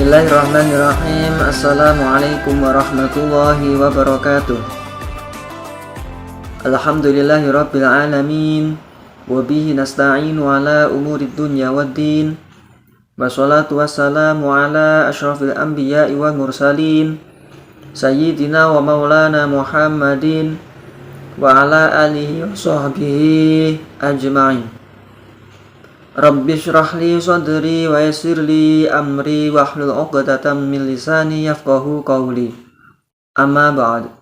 Bismillahirrahmanirrahim. Assalamualaikum warahmatullahi wabarakatuh. Alhamdulillahirabbil alamin. Wabihi nasta'inu ala umurid dunya waddin. Wassalatu wassalamu ala asyrafil anbiya'i wal mursalin, sayyidina wa maulana Muhammadin wa ala alihi wa sahbihi ajma'in. Rabbi syrah li sadri wa yassir li amri wahlul 'uqdatam min lisani yafqahu qawli. Amma ba'd.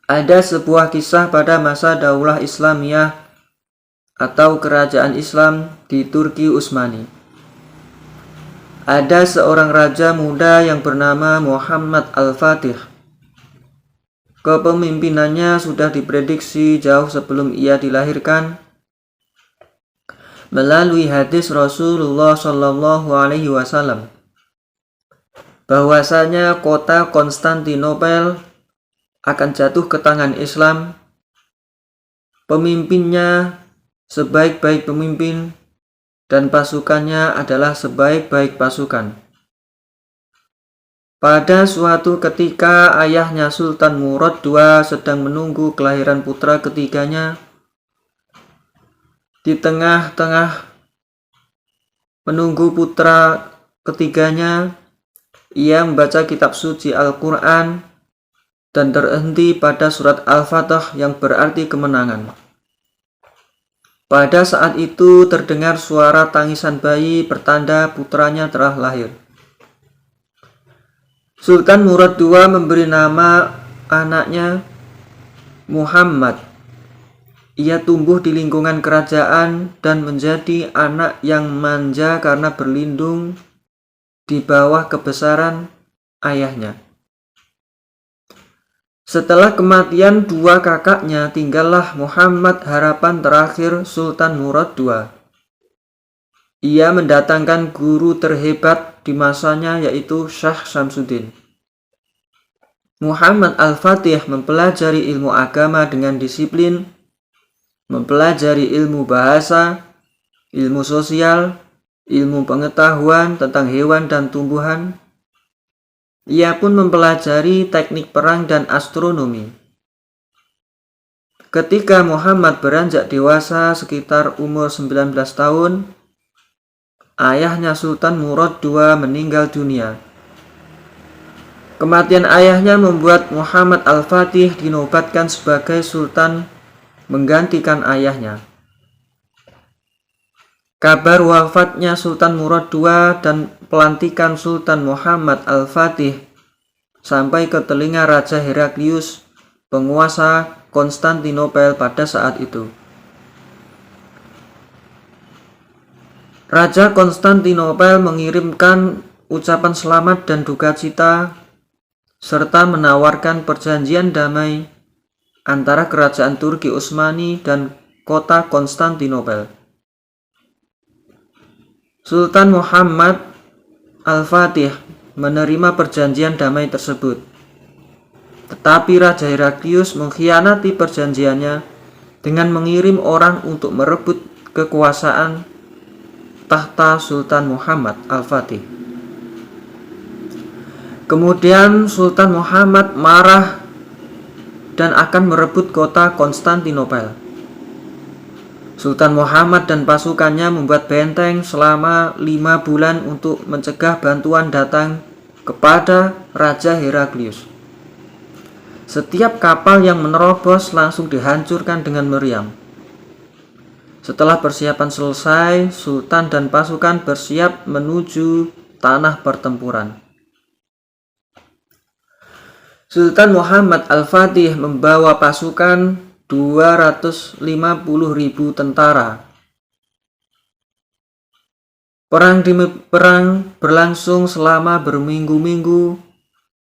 Ada sebuah kisah pada masa Daulah Islamiyah atau kerajaan Islam di Turki Utsmani. Ada seorang raja muda yang bernama Muhammad Al-Fatih. Kepemimpinannya sudah diprediksi jauh sebelum ia dilahirkan melalui hadis Rasulullah Shallallahu Alaihi Wasallam bahwasanya kota Konstantinopel akan jatuh ke tangan Islam. Pemimpinnya sebaik-baik pemimpin dan pasukannya adalah sebaik-baik pasukan. Pada suatu ketika ayahnya Sultan Murad II sedang menunggu kelahiran putra ketiganya. Di tengah-tengah menunggu putra ketiganya, ia membaca kitab suci Al-Quran dan terhenti pada surat Al-Fatih yang berarti kemenangan. Pada saat itu terdengar suara tangisan bayi pertanda putranya telah lahir. Sultan Murad II memberi nama anaknya Muhammad. Ia tumbuh di lingkungan kerajaan dan menjadi anak yang manja karena berlindung di bawah kebesaran ayahnya. Setelah kematian dua kakaknya, tinggallah Muhammad, harapan terakhir Sultan Murad II. Ia mendatangkan guru terhebat di masanya, yaitu Syekh Syamsuddin. Muhammad Al-Fatih mempelajari ilmu agama dengan disiplin, mempelajari ilmu bahasa, ilmu sosial, ilmu pengetahuan tentang hewan dan tumbuhan. Ia pun mempelajari teknik perang dan astronomi. Ketika Muhammad beranjak dewasa sekitar umur 19 tahun, ayahnya Sultan Murad II meninggal dunia. Kematian ayahnya membuat Muhammad Al-Fatih dinobatkan sebagai sultan menggantikan ayahnya. Kabar wafatnya Sultan Murad II dan pelantikan Sultan Muhammad Al-Fatih sampai ke telinga Raja Heraklius, penguasa Konstantinopel pada saat itu. Raja Konstantinopel mengirimkan ucapan selamat dan duka cita serta menawarkan perjanjian damai antara kerajaan Turki Utsmani dan kota Konstantinopel. Sultan Muhammad Al-Fatih menerima perjanjian damai tersebut. Tetapi Raja Heraklius mengkhianati perjanjiannya dengan mengirim orang untuk merebut kekuasaan tahta Sultan Muhammad Al-Fatih. Kemudian Sultan Muhammad marah dan akan merebut kota Konstantinopel. Sultan Muhammad dan pasukannya membuat benteng selama 5 bulan untuk mencegah bantuan datang kepada Raja Heraklius. Setiap kapal yang menerobos langsung dihancurkan dengan meriam. Setelah persiapan selesai, Sultan dan pasukan bersiap menuju tanah pertempuran. Sultan Muhammad Al-Fatih membawa pasukan 250.000 tentara. Perang berlangsung selama berminggu-minggu.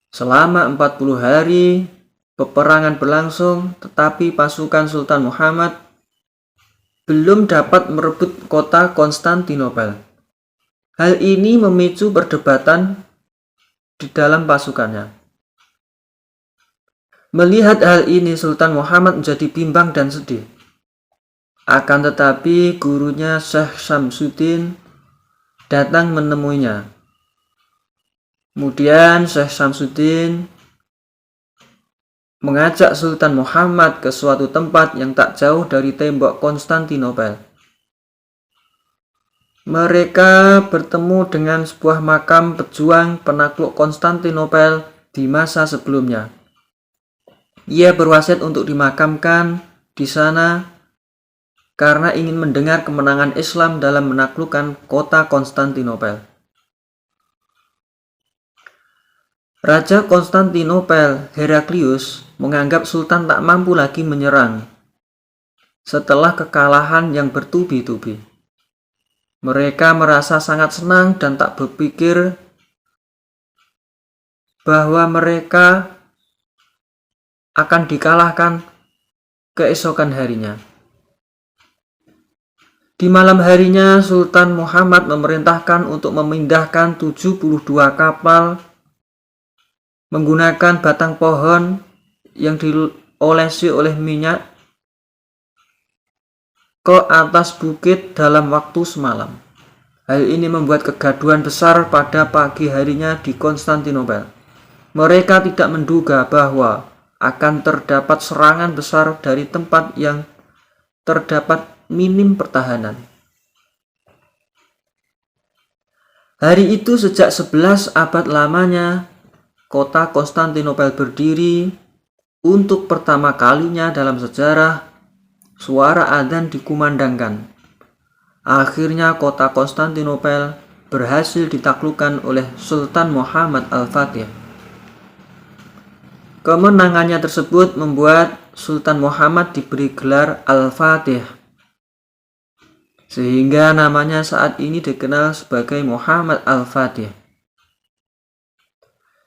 Selama 40 hari peperangan berlangsung, tetapi pasukan Sultan Muhammad belum dapat merebut kota Konstantinopel. Hal ini memicu perdebatan di dalam pasukannya. Melihat hal ini, Sultan Muhammad menjadi bimbang dan sedih. Akan tetapi gurunya Syekh Syamsuddin datang menemuinya. Kemudian Syekh Syamsuddin mengajak Sultan Muhammad ke suatu tempat yang tak jauh dari tembok Konstantinopel. Mereka bertemu dengan sebuah makam pejuang penakluk Konstantinopel di masa sebelumnya. Ia berwasiat untuk dimakamkan di sana karena ingin mendengar kemenangan Islam dalam menaklukkan kota Konstantinopel. Raja Konstantinopel, Heraklius, menganggap Sultan tak mampu lagi menyerang setelah kekalahan yang bertubi-tubi. Mereka merasa sangat senang dan tak berpikir bahwa mereka akan dikalahkan keesokan harinya. Di malam harinya, Sultan Muhammad memerintahkan untuk memindahkan 72 kapal menggunakan batang pohon yang diolesi oleh minyak ke atas bukit dalam waktu semalam. Hal ini membuat kegaduhan besar pada pagi harinya di Konstantinopel. Mereka tidak menduga bahwa akan terdapat serangan besar dari tempat yang terdapat minim pertahanan. Hari itu sejak 11 abad lamanya, kota Konstantinopel berdiri. Untuk pertama kalinya dalam sejarah, suara adzan dikumandangkan. Akhirnya kota Konstantinopel berhasil ditaklukkan oleh Sultan Muhammad Al-Fatih. Kemenangannya tersebut membuat Sultan Muhammad diberi gelar Al-Fatih, sehingga namanya saat ini dikenal sebagai Muhammad Al-Fatih.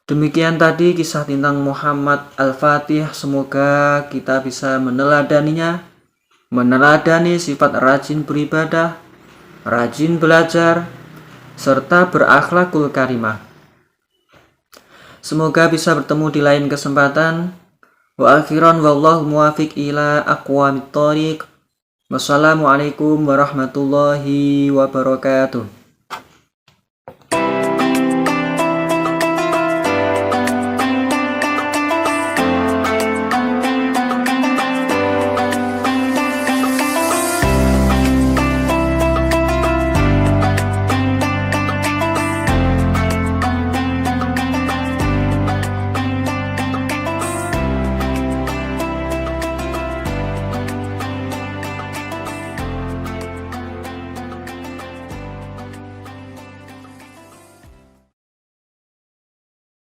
Demikian tadi kisah tentang Muhammad Al-Fatih. Semoga kita bisa meneladaninya, meneladani sifat rajin beribadah, rajin belajar, serta berakhlakul karimah. Semoga bisa bertemu di lain kesempatan. Wa akhiran wallahu muwafiq ila aqwamit thoriq. Wassalamualaikum warahmatullahi wabarakatuh.